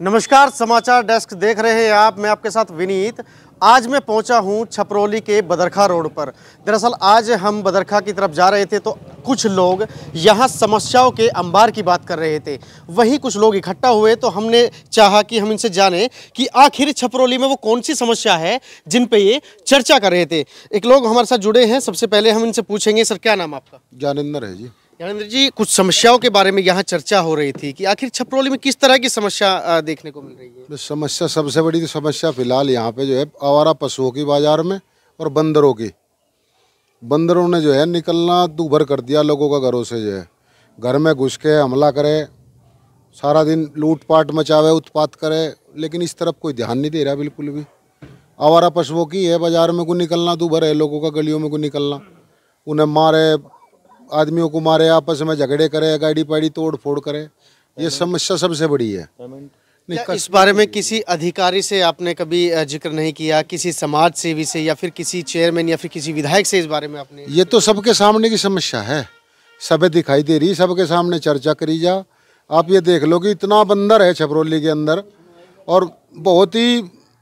नमस्कार, समाचार डेस्क देख रहे हैं आप। मैं आपके साथ विनीत। आज मैं पहुंचा हूं छपरौली के बदरखा रोड पर। दरअसल आज हम बदरखा की तरफ जा रहे थे तो कुछ लोग यहां समस्याओं के अंबार की बात कर रहे थे। वहीं कुछ लोग इकट्ठा हुए तो हमने चाहा कि हम इनसे जानें कि आखिर छपरौली में वो कौन सी समस्या है जिन पे ये चर्चा कर रहे थे। एक लोग हमारे साथ जुड़े हैं। सबसे पहले हम इनसे पूछेंगे, सर क्या नाम आपका? ज्ञानेंद्र है जी। ज्ञानेंद्र जी, कुछ समस्याओं के बारे में यहाँ चर्चा हो रही थी कि आखिर छपरौली में किस तरह की समस्या देखने को मिल रही है? समस्या सबसे बड़ी तो समस्या फिलहाल यहाँ पे जो है आवारा पशुओं की बाजार में और बंदरों की। बंदरों ने जो है निकलना दूभर कर दिया लोगों का घरों से। जो है घर में घुस के हमला करे, सारा दिन लूटपाट मचावे, उत्पात करे, लेकिन इस तरफ कोई ध्यान नहीं दे रहा बिल्कुल भी। आवारा पशुओं की है, बाजार में को निकलना दूभर है लोगों का, गलियों में को निकलना, उन्हें मारे, आदमियों को मारे, आपस में झगड़े करे, गाड़ी पाड़ी तोड़ फोड़ करे। ये समस्या सबसे बड़ी है। इस बारे में किसी अधिकारी से आपने कभी जिक्र नहीं किया? किसी समाज सेवी से या फिर किसी चेयरमैन या फिर किसी विधायक से इस बारे में आपने? ये तो सबके सामने की समस्या है, सब दिखाई दे रही, सबके सामने चर्चा करी जा। आप ये देख लो कि इतना बंदर है छपरौली के अंदर, और बहुत ही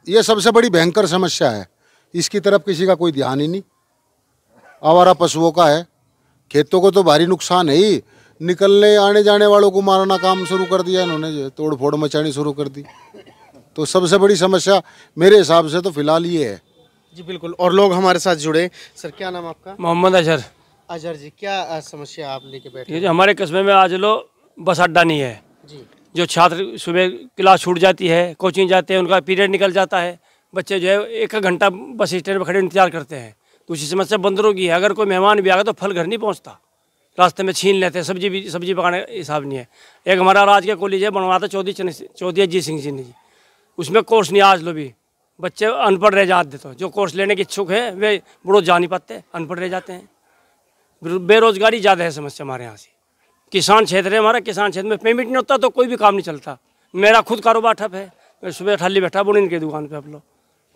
ये सबसे बड़ी भयंकर समस्या है। इसकी तरफ किसी का कोई ध्यान ही नहीं। आवारा पशुओं का है, खेतों को तो भारी नुकसान है ही, निकलने आने जाने वालों को मारना काम शुरू कर दिया इन्होंने, जो तोड़ फोड़ मचानी शुरू कर दी। तो सबसे बड़ी समस्या मेरे हिसाब से तो फिलहाल ये है जी। बिल्कुल। और लोग हमारे साथ जुड़े। सर क्या नाम आपका? मोहम्मद अजहर। अजहर जी, क्या समस्या आप लेके बैठे? ये हमारे कस्बे में आज लो बस अड्डा नहीं है जी। जो छात्र सुबह क्लास छूट जाती है, कोचिंग जाते हैं, उनका पीरियड निकल जाता है, बच्चे जो है एक घंटा बस स्टैंड पर खड़े इंतजार करते हैं। दूसरी समस्या बंदरों की है। अगर कोई मेहमान भी आ गया तो फल घर नहीं पहुंचता, रास्ते में छीन लेते हैं। सब्जी पकाने का हिसाब नहीं है। एक हमारा राज के कॉलेज है, बनवाया था चौधरी अजीत सिंह जी ने जी, उसमें कोर्स नहीं आज लो भी, बच्चे अनपढ़ रह जाते। तो जो कोर्स लेने के इच्छुक है वे बुढ़ो जा नहीं पाते, अनपढ़ रह जाते हैं। बेरोजगारी ज़्यादा है समस्या हमारे यहाँ से। किसान क्षेत्र है हमारा, किसान क्षेत्र में पेमेंट नहीं होता तो कोई भी काम नहीं चलता। मेरा खुद कारोबार ठप है, मैं सुबह खाली बैठा बुनिन की दुकान पे। आप लोग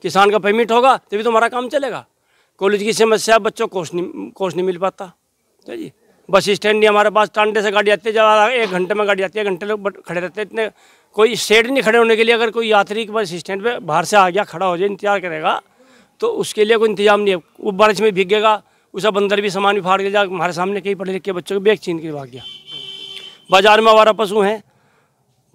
किसान का पेमेंट होगा तभी तो हमारा काम चलेगा। कॉलेज की समस्या, बच्चों को कोर्स नहीं मिल पाता जी। बस स्टैंड नहीं हमारे पास, टांडे से गाड़ी आती है, जब 1 घंटे में गाड़ी आती है, 1 घंटे लोग खड़े रहते हैं। इतने कोई स्टेट नहीं खड़े होने के लिए। अगर कोई यात्री बस स्टैंड पे बाहर से आ गया, खड़ा हो जाए, इंतजार करेगा, तो उसके लिए कोई इंतजाम नहीं है। वो बारिश में भीगेगा, उसका बंदर भी सामान भी फाड़ के जा हमारे सामने कई पढ़े लिखे बच्चों के बैग छीन के भाग गया। बाजार में आवारा पशु हैं,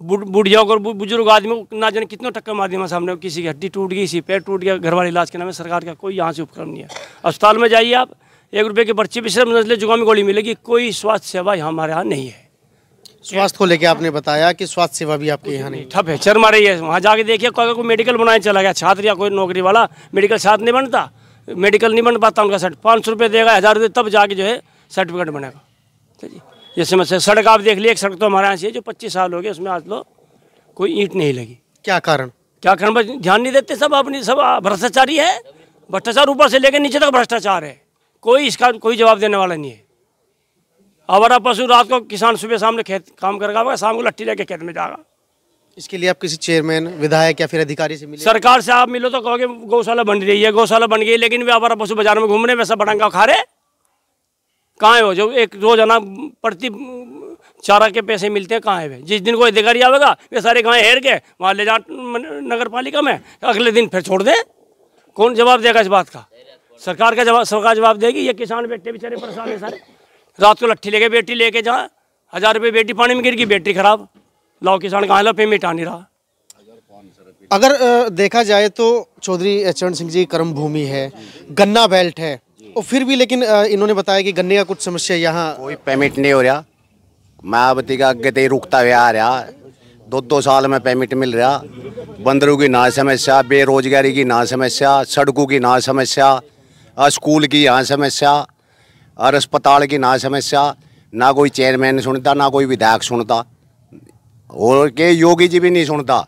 बुढ़िया और बुजुर्ग आदमी ना जाने कितने टक्कर मार दिया सामने, किसी की हड्डी टूट गई, किसी पैर टूट गया। घर वाले इलाज के नाम में सरकार का कोई यहाँ से उपक्रम नहीं है। अस्पताल में जाइए आप, 1 रुपये की पर्ची भी सिर्फ नजले जुकामी गोली मिलेगी। कोई स्वास्थ्य सेवा यहाँ हमारे यहाँ नहीं है। स्वास्थ्य को लेकर आपने बताया कि स्वास्थ्य सेवा भी आपके यहाँ नहीं, ठप है, चरमा रही है। वहाँ जाके देखिए, कोई मेडिकल बनाने चला गया छात्र या कोई नौकरी वाला, मेडिकल छात्र नहीं बनता, मेडिकल नहीं बन पाता उनका सर्ट 500 रुपये देगा, 1000 रुपये, तब जाके जो है सर्टिफिकेट बनेगा। ठीक है, ये समस्या। सड़क आप देख लीजिए, एक सड़क तो हमारे यहाँ से जो 25 साल हो गए, उसमें आज लो कोई ईंट नहीं लगी। क्या कारण? बस ध्यान नहीं देते, सब अपनी सब भ्रष्टाचारी है। भ्रष्टाचार ऊपर से लेकर नीचे तक भ्रष्टाचार है, कोई इसका कोई जवाब देने वाला नहीं है। आवारा पशु, रात को किसान सुबह सामने खेत काम करेगा, शाम को लट्ठी लेके खेत में जाएगा। इसके लिए आप किसी चेयरमैन, विधायक या फिर अधिकारी से मिले? सरकार से आप मिलो तो कहोगे गौशाला बन रही है, गौशाला बन गई, लेकिन वे आवारा पशु बाजार में घूम रहे, वैसा बड़ंगा खा रहे। कहाँ है वो जो एक रोजाना प्रति चारा के पैसे मिलते हैं? कहाँ है वे? जिस दिन कोई अधिकारी आवेगा वे सारे गाय हेर के वहाँ ले जा नगर पालिका में, अगले दिन फिर छोड़ दें। कौन जवाब देगा इस बात का? सरकार जवाब देगी। ये किसान बेटे बेचारे परेशान है सारे, रात को लट्ठी लेके बेटी लेके जा, 1000 रुपये बेटी पानी में गिर गई, बैटरी खराब, लाओ किसान कहाँ ला, पेमेंट आ नहीं रहा। अगर देखा जाए तो चौधरी चरण सिंह जी कर्म भूमि है, गन्ना बेल्ट है, और फिर भी लेकिन इन्होंने बताया कि गन्ने का कुछ समस्या यहाँ कोई पेमेंट नहीं हो रहा। मायावती का आगे ते रुकता हुआ आ रहा, 2-2 साल में पेमेंट मिल रहा। बंदरों की ना समस्या, बेरोजगारी की ना समस्या, सड़कों की ना समस्या, स्कूल की यहाँ समस्या और अस्पताल की ना समस्या। ना कोई चेयरमैन सुनता, ना कोई विधायक सुनता, और के योगी जी भी नहीं सुनता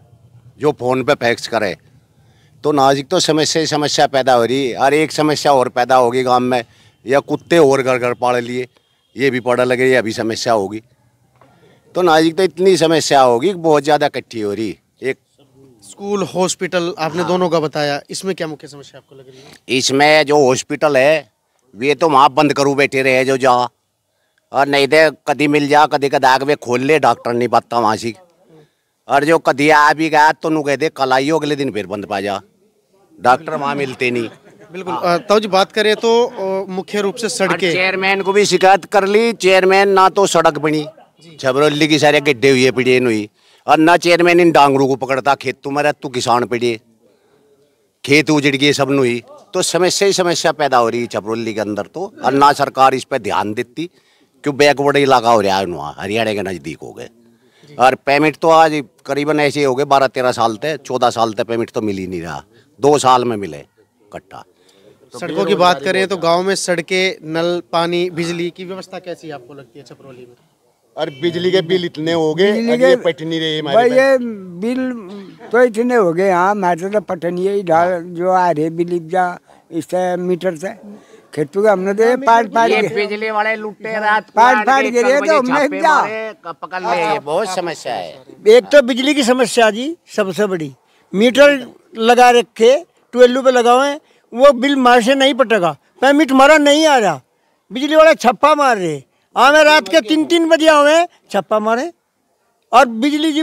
जो फ़ोन पे फैक्स करे। तो नाजिक तो समस्या ही समस्या पैदा हो रही है। और एक समस्या और पैदा होगी गांव में, या कुत्ते और घर घर पाल लिए, ये भी पड़ा लगे, ये अभी समस्या होगी। तो नाजिक तो इतनी समस्या होगी, बहुत ज़्यादा इकट्ठी हो रही। एक स्कूल, हॉस्पिटल आपने दोनों का बताया, इसमें क्या मुख्य समस्या आपको लग रही है? इसमें जो हॉस्पिटल है वे तो वहाँ बंद करू बैठे रहे जो जा, और नहीं दे कभी मिल जा कभी कदाक वे खोल ले, डॉक्टर नहीं पाता वहाँ से। और जो कभी आ भी गया तो नु कह दे कल आइयो, अगले दिन फिर बंद पा जा, डॉक्टर वहाँ मिलते नहीं। बिल्कुल। ताऊ जी बात करें तो मुख्य रूप से सड़कें, चेयरमैन को भी शिकायत कर ली, चेयरमैन ना तो सड़क बनी, छबरौली की सारे गड्ढे हुए पड़े हुई, और ना चेयरमैन इन डांगरों को पकड़ता, खेत तुम्हारा तू किसान पड़े, खेत उजड़ गए सब हुई, तो समस्या ही समस्या पैदा हो रही है छबरौली के अंदर तो। और ना सरकार इस पर ध्यान देती, क्यों बैकवर्ड इलाका हो रहा है वहाँ, हरियाणा के नज़दीक हो गए। और पेमेंट तो आज करीबन ऐसे हो गए 12-13 साल तक, 14 साल तक पेमेंट तो मिल ही नहीं रहा, 2 साल में मिले इकट्ठा। सड़कों की बात करें तो गांव में सड़कें, नल, पानी, बिजली की व्यवस्था कैसी आपको लगती है छपरौली में? और बिजली के बिल इतने हो गए, ये पट नहीं रहे हमारे भाई, ये बिल तो इतने हो गए। हाँ, हमारे तो पटन यही जो आ रहे बिल जा इससे मीटर से खेतों के हमने तो पाट बिजली वाले लुटे रात पाट गिरे तो हमने क्या पकड़ ले, बहुत समस्या है। एक तो बिजली की समस्या जी सबसे बड़ी, मीटर लगा रखे 12 पे लगाए, वो बिल मार से नहीं पटेगा, पेमेंट हमारा नहीं आ रहा, बिजली वाले छप्पा मार रहे, हमें रात के 3-3 बजे आवे छप्पा मारे, और बिजली जी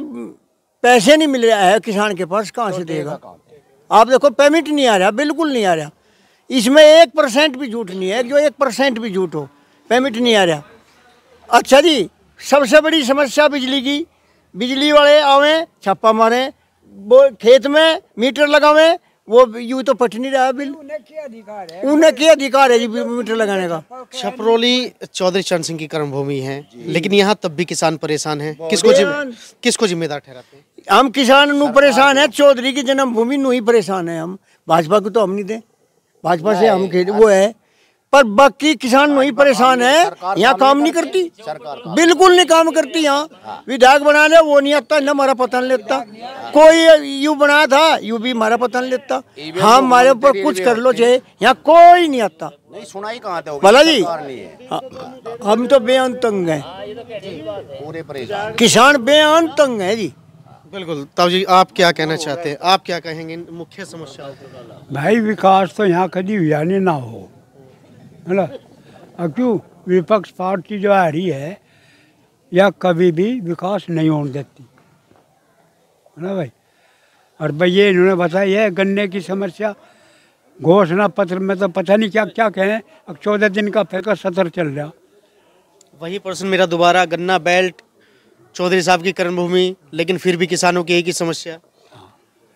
पैसे नहीं मिल रहा है किसान के पास, कहाँ से देगा? आप देखो पेमेंट नहीं आ रहा, बिल्कुल नहीं आ रहा, इसमें 1% भी झूठ नहीं है, जो 1% भी झूठ हो, पेमेंट नहीं आ रहा। अच्छा जी, सबसे बड़ी समस्या बिजली की, बिजली वाले आवे छप्पा मारे, वो खेत में मीटर लगावे, वो यूँ तो पट नहीं रहा बिल, उन्हें क्या अधिकार है जी मीटर लगाने का? छपरौली चौधरी चरण सिंह की कर्मभूमि है, लेकिन यहाँ तब भी किसान परेशान है, किसको जिम्मेदार ठहराते हैं? हम किसान नू परेशान है, चौधरी की जन्मभूमि नू ही परेशान है हम, भाजपा को तो हम नहीं दे, भाजपा से हम खेत वो है, पर बाकी किसान नू ही परेशान है। यहाँ काम नहीं करती, बिल्कुल नहीं काम करती, यहाँ विधायक बना ले वो नहीं आता, न हमारा पता नहीं लेता, कोई यू बना था यू भी हमारा पता नहीं लेता, हाँ हमारे ऊपर कुछ कर लो चाहे, यहाँ कोई नहीं आता। नहीं सुनाई कहाँ थे भला जी, हम तो बेअंत तंग हैं, पूरे परेशान किसान बेअंत तंग है जी। बिल्कुल। ताऊ जी आप क्या कहना चाहते हैं, आप क्या कहेंगे इन मुख्य समस्याओं को? भाई विकास तो यहाँ कभी हुआ नहीं ना हो, है ना? अब क्यों विपक्ष पार्टी जो आ रही है या कभी भी विकास नहीं होने देती, है ना भाई? और भाई ये इन्होंने बताया है गन्ने की समस्या, घोषणा पत्र में तो पता नहीं क्या क्या कहें, अब 14 दिन का फेंका सत्र चल रहा। वही प्रश्न मेरा दोबारा, गन्ना बेल्ट, चौधरी साहब की कर्मभूमि, लेकिन फिर भी किसानों की एक ही समस्या,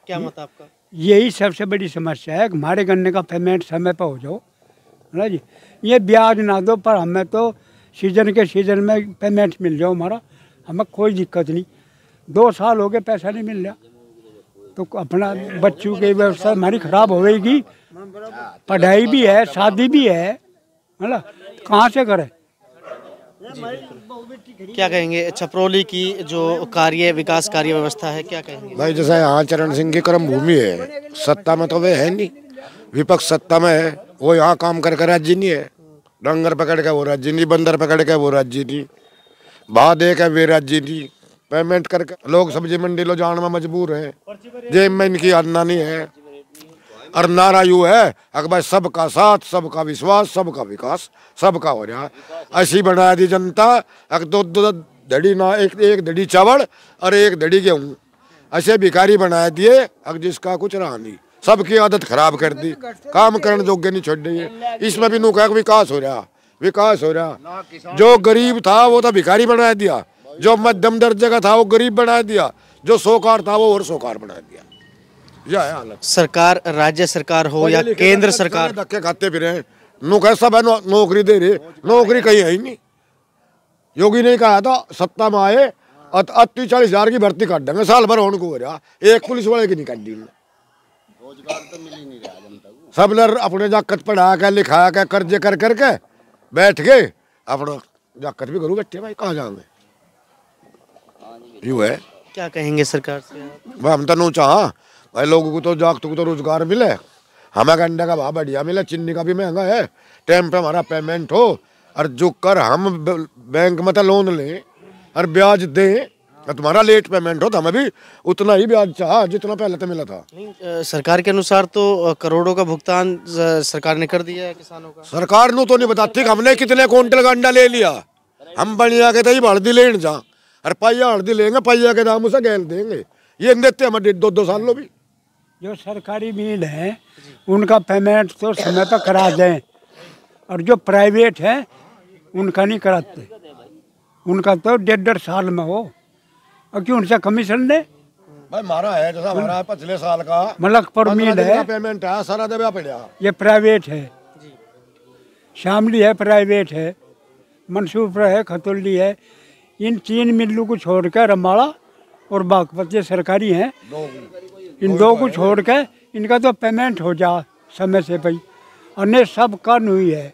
क्या मत आपका? यही सबसे बड़ी समस्या है, हमारे गन्ने का पेमेंट समय पर हो जाओ, है ना जी? ये ब्याज ना दो, पर हमें तो सीजन के सीजन में पेमेंट मिल जाओ हमारा, हमें कोई दिक्कत नहीं। 2 साल हो गए पैसा नहीं मिल रहा, तो अपना बच्चों की व्यवस्था हमारी खराब हो गई, पढ़ाई भी है, शादी भी है ना, कहाँ से करें? क्या कहेंगे छपरौली की जो कार्य विकास कार्य व्यवस्था है, क्या कहेंगे? भाई जैसा यहाँ चरण सिंह की कर्मभूमि है, सत्ता में तो वे है नहीं, विपक्ष सत्ता में है, वो यहाँ काम कर राज्य नहीं है, डंगर पकड़ के वो राज्य नहीं, बंदर पकड़ के वो राज्य नहीं, भाव दे के वे राज्य नहीं, पेमेंट करके लोग सब्जी मंडी लो जाने में मजबूर है, जेब में इनकी आना नहीं है। और नारा यू है अकबर सबका साथ, सबका विश्वास, सबका विकास, सबका हो रहा, ऐसी बना दी जनता, अगर 2 धड़ी ना, एक धड़ी चावल और 1 धड़ी गेहूँ, ऐसे भिखारी बना दिए, अगर जिसका कुछ रहा नहीं, सबकी आदत खराब कर दी, काम करने योग्य नहीं छोड़ दी है। इसमें भी नुका विकास हो रहा, विकास हो रहा, जो गरीब था वो तो भिखारी बना दिया, जो मध्यम दर्जे का था वो गरीब बना दिया, जो सोकार था वो और सोकार बना दिया। सरकार, राज्य सरकार हो या केंद्र सरकार, धक्के खाते फिर नुका सब है, नौकरी दे रहे, नौकरी कहीं है ही नहीं। योगी ने कहा था सत्ता में आए 38-40 की भर्ती काट देंगे, साल भर होने को हो रहा, एक पुलिस वाले की नहीं काट दी, रोजगार तो मिल ही नहीं रहा जनता को। सब लोग अपने जाकत पढ़ा के लिखा के कर्जे कर करके बैठ गए, अपना जाकत भी करूँ बैठे, भाई कहाँ जाएंगे? यूँ है। क्या कहेंगे सरकार से? हम तो नहीं चाह भाई, लोगों को तो जागतों को तो रोजगार मिले, हमें अंडे का भाव बढ़िया मिले, चीनी का भी महंगा है, टाइम पे हमारा पेमेंट हो, और जो कर हम बैंक में तो लोन लें और ब्याज दें, तुम्हारा लेट पेमेंट हो तो हमें भी उतना ही ब्याज चाहा जितना पहले तो मिला था। नहीं, सरकार के अनुसार तो करोड़ों का भुगतान सरकार ने कर दिया है किसानों का। सरकार ने तो नहीं बताती कि हमने कितने क्विंटल का अंडा ले लिया। हम बढ़िया के तो हल्दी लेने जा और पाइया हल्दी लेंगे, पाइया के दाम उसे गैल देंगे, ये देते हमें 1.5-2 साल भी। जो सरकारी मिल है उनका पेमेंट तो समय पर करा दें, और जो प्राइवेट है उनका नहीं कराते। उनका तो 1.5 साल में हो, और क्यों उनसे कमीशन दे। भाई हमारा है जैसा हमारा पिछले साल का मलकपुर मिल है, पेमेंट है सारा देवा पड़ा। ये प्राइवेट है। शामली है प्राइवेट है, मंसूरपुर है, खतौली है। इन 3 मिलों को छोड़ कर रमाड़ा और बागपत ये सरकारी हैं। इन 2 को छोड़ के इनका तो पेमेंट हो जा समय से भाई, और ने सब कन हुई है।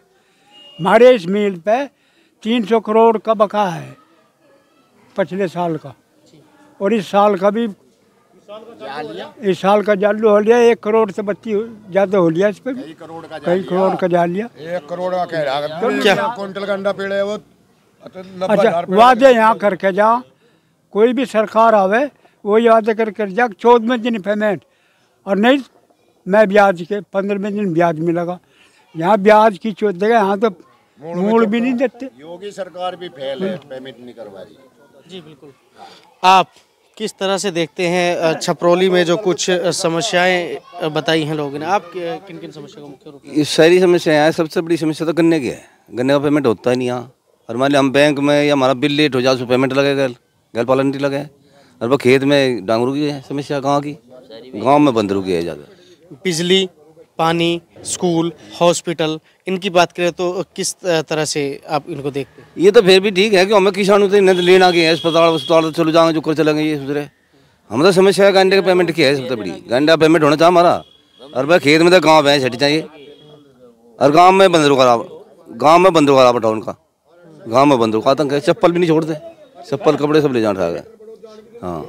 हमारे इस मिल पे 300 करोड़ का बका है पिछले साल का, और इस साल का भी, इस साल का चालू हो लिया। 1 करोड़ से 32 ज़्यादा हो लिया इस पर, कई करोड़ का जा लिया। 1 करोड़ का कह रहा है क्या क्विंटल का अंडा पेड़ है वो। अच्छा, वादे यहाँ करके जा, कोई भी सरकार आवे वही वादे करके जा 14वें दिन पेमेंट, और नहीं मैं ब्याज के 15वें दिन ब्याज मिलेगा। यहाँ ब्याज की चोट देगा, यहाँ तो मूल भी नहीं देते। योगी सरकार भी फेल है, पेमेंट नहीं करवा रही। जी बिल्कुल। आप किस तरह से देखते हैं छपरौली में जो कुछ समस्याएं बताई हैं लोगों ने, आप किन किन समस्याओं को मुख्य रूप से? ये सारी समस्याएं हैं। सबसे बड़ी समस्या तो गन्ने की है। गन्ने का पेमेंट होता ही नहीं यहाँ। और मान लिया हम बैंक में या हमारा बिल लेट हो जाए, उसमें पेमेंट लगेगा, गैल पालन नहीं लगे। और वो खेत में डांगरू की है समस्या, गाँव की, गाँव में बंदरों की है ज़्यादा। बिजली, पानी, स्कूल, हॉस्पिटल, इनकी बात करें तो किस तरह से आप इनको देखते हैं? ये तो फिर भी ठीक है कि हमें किसानों से इन्हें लेना के है, अस्पताल तो चलो जाएंगे, जो कर चलेंगे, ये सोच रहे। हम तो समस्या है गंडे का पेमेंट की है सबसे बड़ी। गंडा पेमेंट होना चाहिए हमारा। और भाई खेत में तो गाँव भैंस हटी चाहिए, और गाँव में बंदरों का बैठा उनका। गाँव में बंदरों का आतंक है। चप्पल भी नहीं छोड़ते, चप्पल कपड़े सब ले जाना रहा है। हाँ,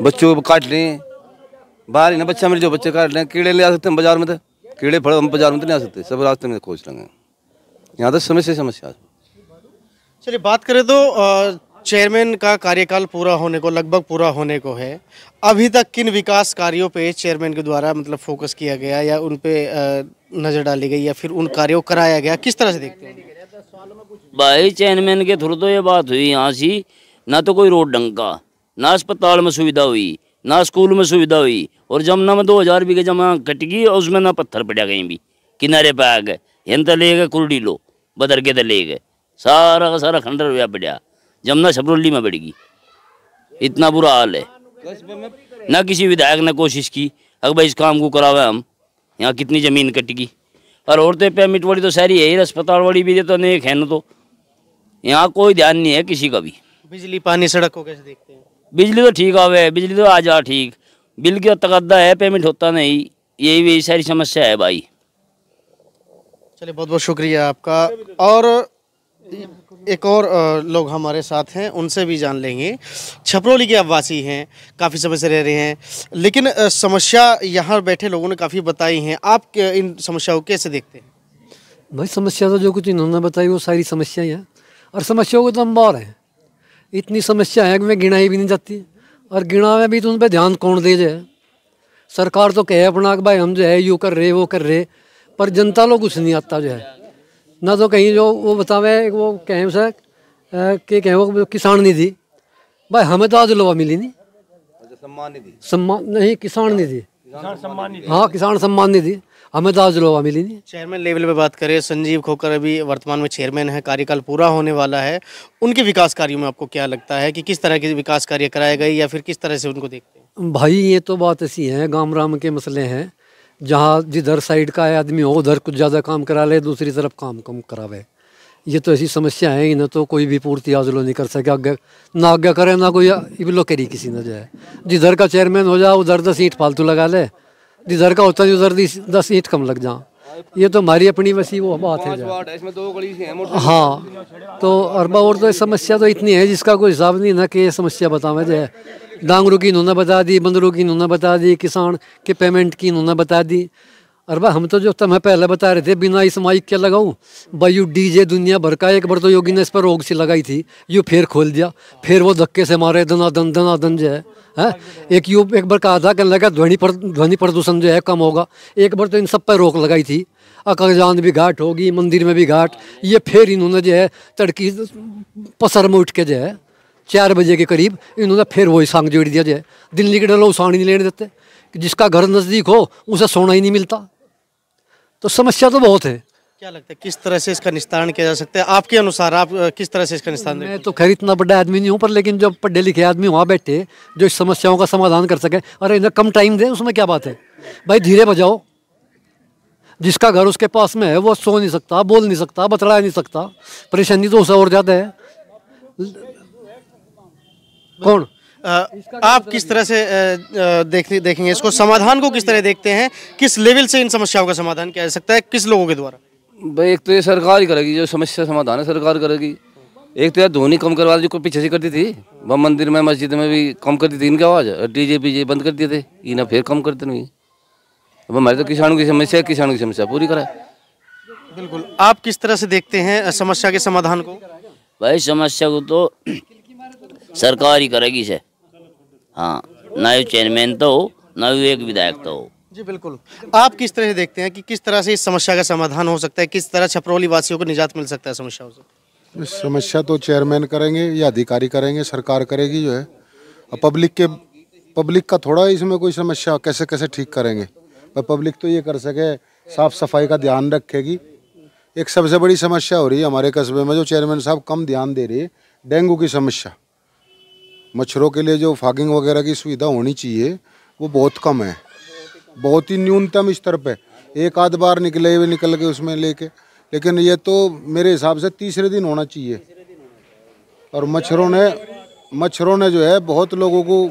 बच्चों को काट लें बाहर ही ना, बच्चा मिल जाओ बच्चे काट लें। कीड़े ले आ सकते हैं बाजार में, तो कीड़े फड़े हम बाजार में तो नहीं आ सकते, सब रास्ते में खोज लेंगे। यहाँ तो समस्या। चलिए बात करें तो चेयरमैन का कार्यकाल पूरा होने को, लगभग पूरा होने को है। अभी तक किन विकास कार्यों पे चेयरमैन के द्वारा मतलब फोकस किया गया, या उन पे नज़र डाली गई, या फिर उन कार्यों को कराया गया, किस तरह से देखते हैं? भाई चेयरमैन के थ्रू तो ये बात हुई यहाँ से, ना तो कोई रोड ढंग का, ना अस्पताल में सुविधा हुई, ना स्कूल में सुविधा हुई। और जमुना में 2000 बीघे जमा कटगी, और उसमें ना पत्थर पड़ा कहीं भी, किनारे पे आ गए। हिन तो ले गए कुर्डी लो, बदर के तो ले गए, सारा का सारा खंडर हुआ पड़ा। जमुना छपरौली में बढ़ गई, इतना बुरा हाल है। ना किसी विधायक ने कोशिश की अगर भाई इस काम को करावे हम। यहाँ कितनी ज़मीन कटगी, और औरतें पेमेंट वाली तो सारी है, अस्पताल वाली भी तो नहीं है, तो यहाँ कोई ध्यान नहीं है किसी का भी। बिजली, पानी, सड़क को कैसे देखते हैं? बिजली तो ठीक आवे, बिजली तो आ जा ठीक, बिल की तकद्दा है, पेमेंट होता नहीं, यही सारी समस्या है भाई। चलिए बहुत बहुत शुक्रिया आपका। और एक और लोग हमारे साथ हैं, उनसे भी जान लेंगे। छपरौली के आवासी हैं, काफ़ी समय से रह रहे हैं, लेकिन समस्या यहाँ बैठे लोगों ने काफ़ी बताई हैं। आप इन समस्याओं को कैसे देखते हैं? भाई समस्या तो जो कुछ इन्होंने बताई वो सारी समस्याएं हैं, और समस्याओं को तो हम बाहर हैं। इतनी समस्या है कि मैं गिनाई भी नहीं जाती, और गिना में भी तो उन पर ध्यान कौन दे जाए। सरकार तो कहे अपना कि भाई हम जो है यूँ कर रहे वो कर रहे, पर जनता लोग कुछ नहीं आता जो है। ना तो कहीं जो वो बतावे वो कहें सर कि कहें वो किसान निधि, भाई हमें तो आज लोहा मिली नहीं, सम्मान नहीं, किसान निधि, हाँ किसान सम्मान निधि, हमें तो आज लोहा मिली नहीं। चेयरमैन लेवल पे बात करें, संजीव खोकर अभी वर्तमान में चेयरमैन है, कार्यकाल पूरा होने वाला है। उनके विकास कार्यों में आपको क्या लगता है कि किस तरह के विकास कार्य कराए गए, या फिर किस तरह से उनको देखते हैं? भाई ये तो बात ऐसी है, गांव राम के मसले हैं, जहाँ जिधर साइड का है आदमी हो उधर कुछ ज़्यादा काम करा ले, दूसरी तरफ काम कम करावे। ये तो ऐसी समस्या है, इन्हें तो कोई भी पूर्ति आजलो नहीं कर सके। आगे ना आज्ञा करे ना कोई इबलो करी किसी ने जो है। जिधर का चेयरमैन हो जाए उधर 10 ईंट फालतू लगा ले, जिधर का होता है उधर 10 ईंट कम लग जा। ये तो हमारी अपनी वैसी वो बात है। हाँ तो अरबा और तो समस्या तो इतनी है जिसका कोई हिसाब नहीं ना कि ये समस्या बतावे जो है। डांगरू की इन्होंने बता दी, बंदरों की इन्होंने बता दी, किसान के पेमेंट की इन्होंने बता दी, और भाई हम तो जो तुम्हें पहले बता रहे थे बिना इस माइक के लगाऊं भाई, यू डीजे दुनिया भर का, एक बार तो योगी ने इस पर रोक सी लगाई थी, यू फिर खोल दिया, फिर वो धक्के से मारे दनादन जो है। एक बार कहा था कहने लगा ध्वनि प्रदूषण जो है कम होगा, एक बार तो इन सब पर रोक लगाई थी, अकलजान भी घाट होगी, मंदिर में भी घाट, ये फिर इन्होंने जो है तड़की पसर में उठ के जो है 4 बजे के करीब इन्होंने फिर वही सांग जोड़ दिया, जो है दिल्ली के डलो उसानी नहीं लेने देते, कि जिसका घर नज़दीक हो उसे सोना ही नहीं मिलता। तो समस्या तो बहुत है। क्या लगता है किस तरह से इसका निस्तारण किया जा सकता है आपके अनुसार? आप किस तरह से इसका निस्तारण? मैं तो खैर इतना बड़ा आदमी नहीं हूँ, पर लेकिन जो पढ़े लिखे आदमी वहाँ बैठे जो इस समस्याओं का समाधान कर सके, अरे इन्हें कम टाइम दे, उसमें क्या बात है भाई, धीरे बजाओ। जिसका घर उसके पास में है वो सो नहीं सकता, बोल नहीं सकता, बतला नहीं सकता, परेशानी तो उसे और ज़्यादा है। कौन आप किस तरह से देखेंगे इसको, समाधान को किस तरह देखते हैं, किस लेवल से इन समस्याओं का समाधान किया जा सकता है, किस लोगों के द्वारा? भाई एक तो ये सरकार ही करेगी, जो समस्या समाधान है सरकार करेगी। एक तो यार ध्वनि कम करवा दी, जो पीछे से करती थी, वह मंदिर में मस्जिद में भी कम करती थी इनकी आवाज़, डीजे पीजे बंद कर दिए थे, इन्हें फिर कम करते नहीं। अब हमारे तो किसानों की समस्या है, किसानों की समस्या पूरी कराए। बिल्कुल, आप किस तरह से देखते हैं समस्या के समाधान को? भाई समस्या को तो सरकार ही करेगी से, हाँ, ना ही चेयरमैन तो हो, ना ही एक विधायक तो हो। जी बिल्कुल, आप किस तरह से देखते हैं कि किस तरह से इस समस्या का समाधान हो सकता है, किस तरह छपरौली वासियों को निजात मिल सकता है समस्याओं से? समस्या तो चेयरमैन करेंगे या अधिकारी करेंगे, सरकार करेगी जो है। अब पब्लिक का थोड़ा इसमें कोई समस्या कैसे ठीक करेंगे, पर पब्लिक तो ये कर सके, साफ सफाई का ध्यान रखेगी। एक सबसे बड़ी समस्या हो रही है हमारे कस्बे में, जो चेयरमैन साहब कम ध्यान दे रही है, डेंगू की समस्या। मच्छरों के लिए जो फॉगिंग वगैरह की सुविधा होनी चाहिए वो बहुत कम है, बहुत ही न्यूनतम स्तर पे, एक आध बार निकल के उसमें लेके, लेकिन ये तो मेरे हिसाब से तीसरे दिन होना चाहिए। और मच्छरों ने जो है बहुत लोगों को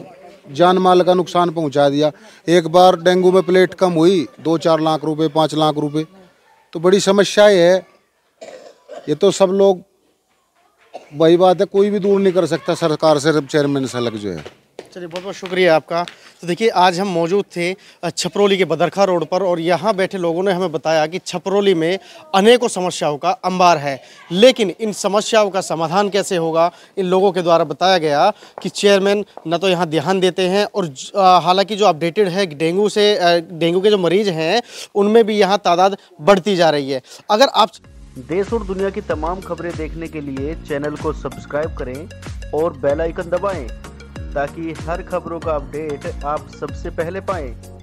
जान माल का नुकसान पहुंचा दिया। एक बार डेंगू में प्लेट कम हुई 2-4 लाख रुपए, 5 लाख रुपए, तो बड़ी समस्या है। ये तो सब लोग, वही बात है, कोई भी दूर नहीं कर सकता सरकार से, चेयरमैन से अलग जो है। चलिए, बहुत बहुत शुक्रिया आपका। तो देखिए, आज हम मौजूद थे छपरौली के बदरखा रोड पर, और यहाँ बैठे लोगों ने हमें बताया कि छपरौली में अनेकों समस्याओं का अंबार है, लेकिन इन समस्याओं का समाधान कैसे होगा, इन लोगों के द्वारा बताया गया कि चेयरमैन न तो यहाँ ध्यान देते हैं, और हालांकि जो अपडेटेड है डेंगू के जो मरीज हैं उनमें भी यहाँ तादाद बढ़ती जा रही है। अगर आप देश और दुनिया की तमाम खबरें देखने के लिए चैनल को सब्सक्राइब करें और बेल आइकन दबाएं, ताकि हर खबरों का अपडेट आप सबसे पहले पाएं।